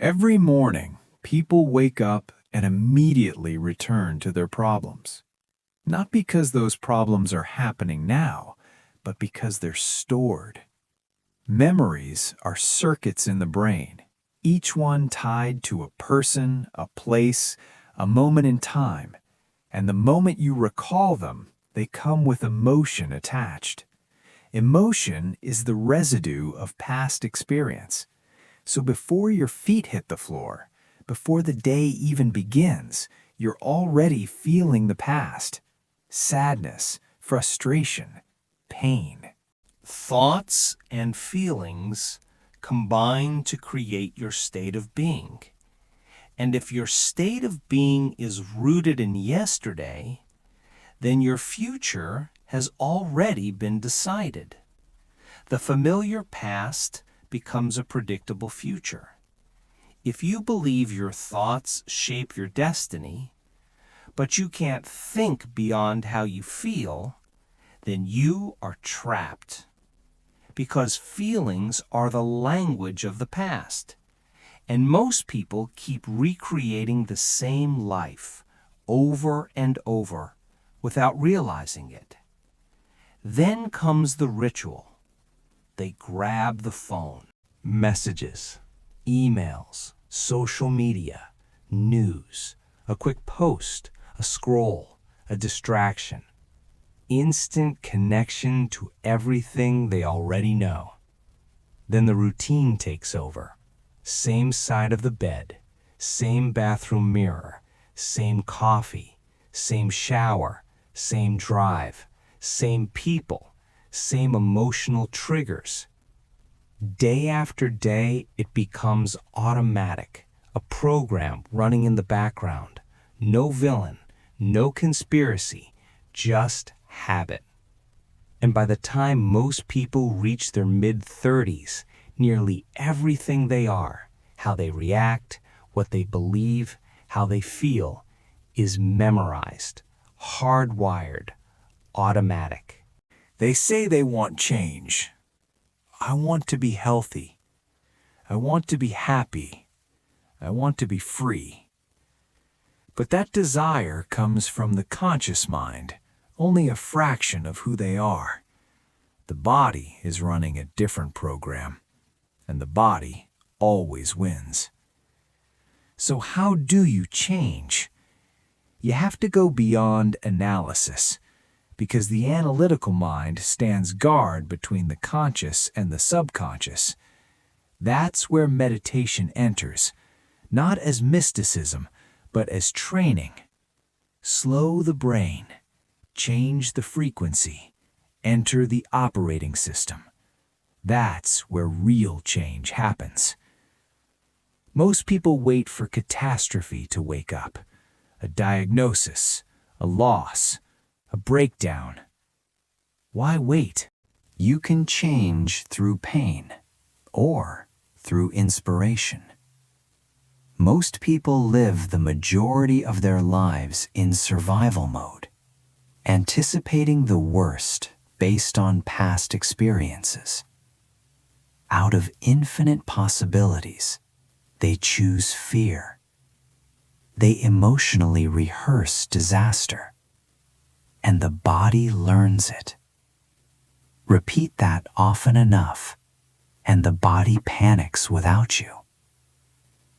Every morning, people wake up and immediately return to their problems. Not because those problems are happening now, but because they're stored. Memories are circuits in the brain, each one tied to a person, a place, a moment in time. And the moment you recall them, they come with emotion attached. Emotion is the residue of past experience. So before your feet hit the floor, before the day even begins, you're already feeling the past. Sadness, frustration, pain. Thoughts and feelings combine to create your state of being. And if your state of being is rooted in yesterday, then your future has already been decided. The familiar past becomes a predictable future. If you believe your thoughts shape your destiny, but you can't think beyond how you feel, then you are trapped. Because feelings are the language of the past. And most people keep recreating the same life over and over without realizing it. Then comes the ritual. They grab the phone. Messages, emails, social media, news, a quick post, a scroll, a distraction. Instant connection to everything they already know. Then the routine takes over. Same side of the bed, same bathroom mirror, same coffee, same shower, same drive, same people, same emotional triggers. Day after day, it becomes automatic, a program running in the background. No villain, no conspiracy, just habit. And by the time most people reach their mid-30s, nearly everything they are, how they react, what they believe, how they feel, is memorized, hardwired, automatic. They say they want change. I want to be healthy. I want to be happy. I want to be free. But that desire comes from the conscious mind, only a fraction of who they are. The body is running a different program, and the body always wins. So how do you change? You have to go beyond analysis, because the analytical mind stands guard between the conscious and the subconscious. That's where meditation enters, not as mysticism, but as training. Slow the brain, change the frequency, enter the operating system. That's where real change happens. Most people wait for catastrophe to wake up, a diagnosis, a loss, a breakdown. Why wait? You can change through pain or through inspiration. Most people live the majority of their lives in survival mode, anticipating the worst based on past experiences. Out of infinite possibilities, they choose fear. They emotionally rehearse disaster, and the body learns it. Repeat that often enough, and the body panics without you.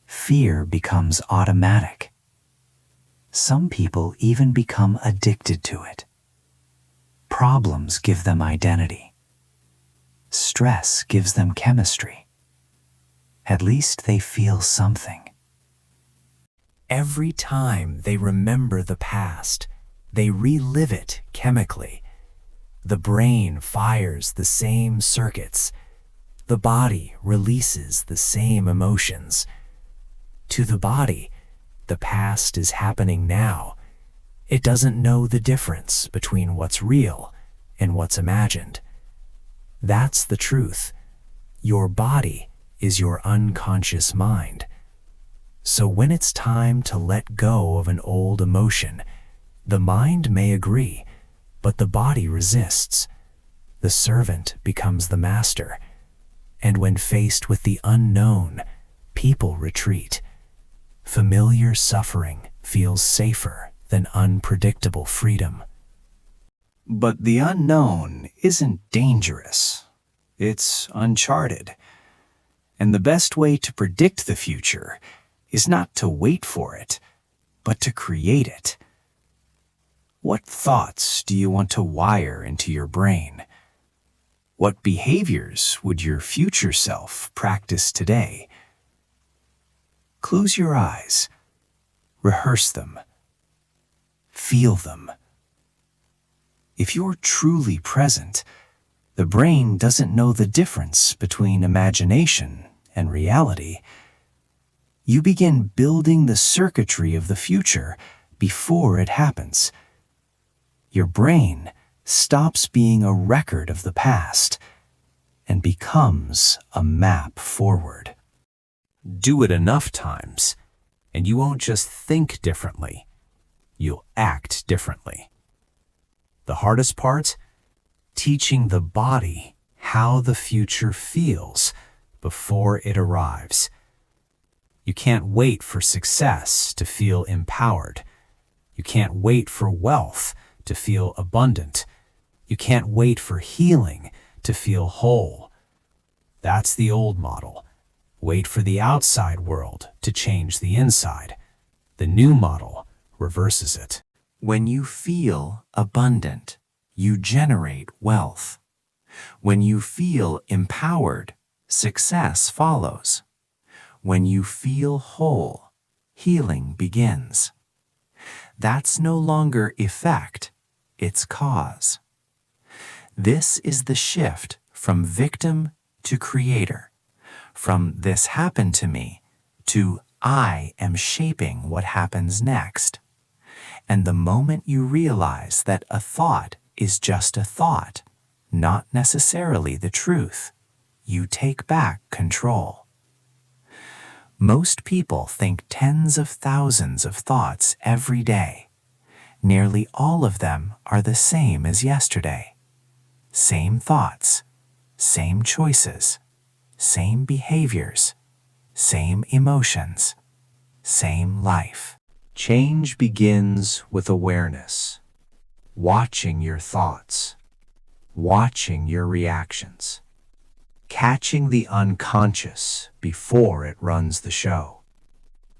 Fear becomes automatic. Some people even become addicted to it. Problems give them identity. Stress gives them chemistry. At least they feel something. Every time they remember the past, they relive it chemically. The brain fires the same circuits. The body releases the same emotions. To the body, the past is happening now. It doesn't know the difference between what's real and what's imagined. That's the truth. Your body is your unconscious mind. So when it's time to let go of an old emotion, the mind may agree, but the body resists. The servant becomes the master. And when faced with the unknown, people retreat. Familiar suffering feels safer than unpredictable freedom. But the unknown isn't dangerous. It's uncharted. And the best way to predict the future is not to wait for it, but to create it. What thoughts do you want to wire into your brain? What behaviors would your future self practice today? Close your eyes. Rehearse them. Feel them. If you're truly present, the brain doesn't know the difference between imagination and reality. You begin building the circuitry of the future before it happens. Your brain stops being a record of the past and becomes a map forward. Do it enough times, and you won't just think differently, you'll act differently. The hardest part? Teaching the body how the future feels before it arrives. You can't wait for success to feel empowered. You can't wait for wealth to feel abundant. You can't wait for healing to feel whole. That's the old model. Wait for the outside world to change the inside. The new model reverses it. When you feel abundant, you generate wealth. When you feel empowered, success follows. When you feel whole, healing begins. That's no longer effect, it's cause. This is the shift from victim to creator, from this happened to me to I am shaping what happens next. And the moment you realize that a thought is just a thought, not necessarily the truth, you take back control. Most people think tens of thousands of thoughts every day. Nearly all of them are the same as yesterday. Same thoughts, same choices, same behaviors, same emotions, same life. Change begins with awareness, watching your thoughts, watching your reactions, catching the unconscious before it runs the show.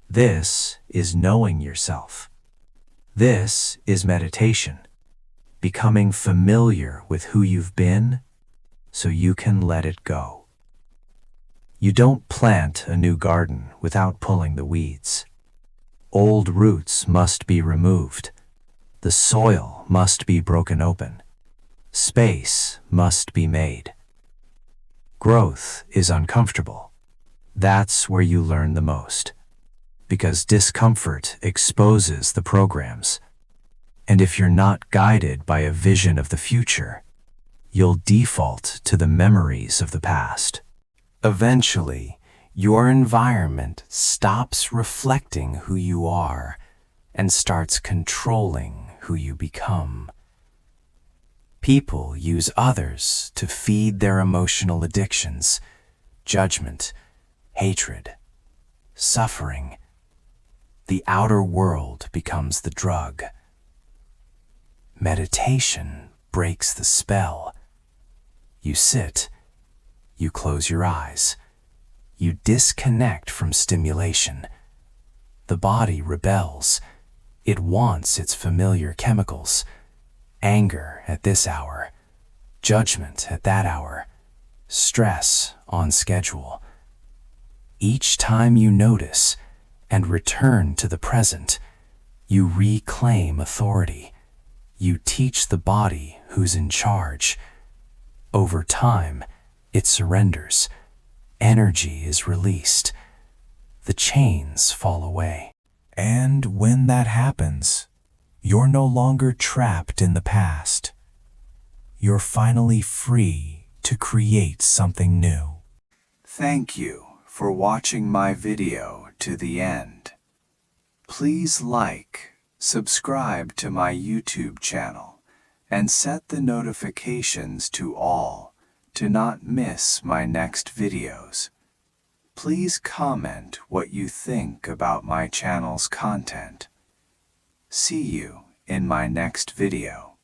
This is knowing yourself. This is meditation, becoming familiar with who you've been so you can let it go. You don't plant a new garden without pulling the weeds. Old roots must be removed. The soil must be broken open. Space must be made. Growth is uncomfortable. That's where you learn the most, because discomfort exposes the programs. And if you're not guided by a vision of the future, you'll default to the memories of the past. Eventually, your environment stops reflecting who you are and starts controlling who you become. People use others to feed their emotional addictions, judgment, hatred, suffering. The outer world becomes the drug. Meditation breaks the spell. You sit, you close your eyes, you disconnect from stimulation. The body rebels. It wants its familiar chemicals. Anger at this hour, judgment at that hour, stress on schedule. Each time you notice and return to the present, you reclaim authority. You teach the body who's in charge. Over time, it surrenders. Energy is released. The chains fall away. And when that happens, you're no longer trapped in the past. You're finally free to create something new. Thank you for watching my video to the end. Please like, subscribe to my YouTube channel, and set the notifications to all to not miss my next videos. Please comment what you think about my channel's content. See you in my next video.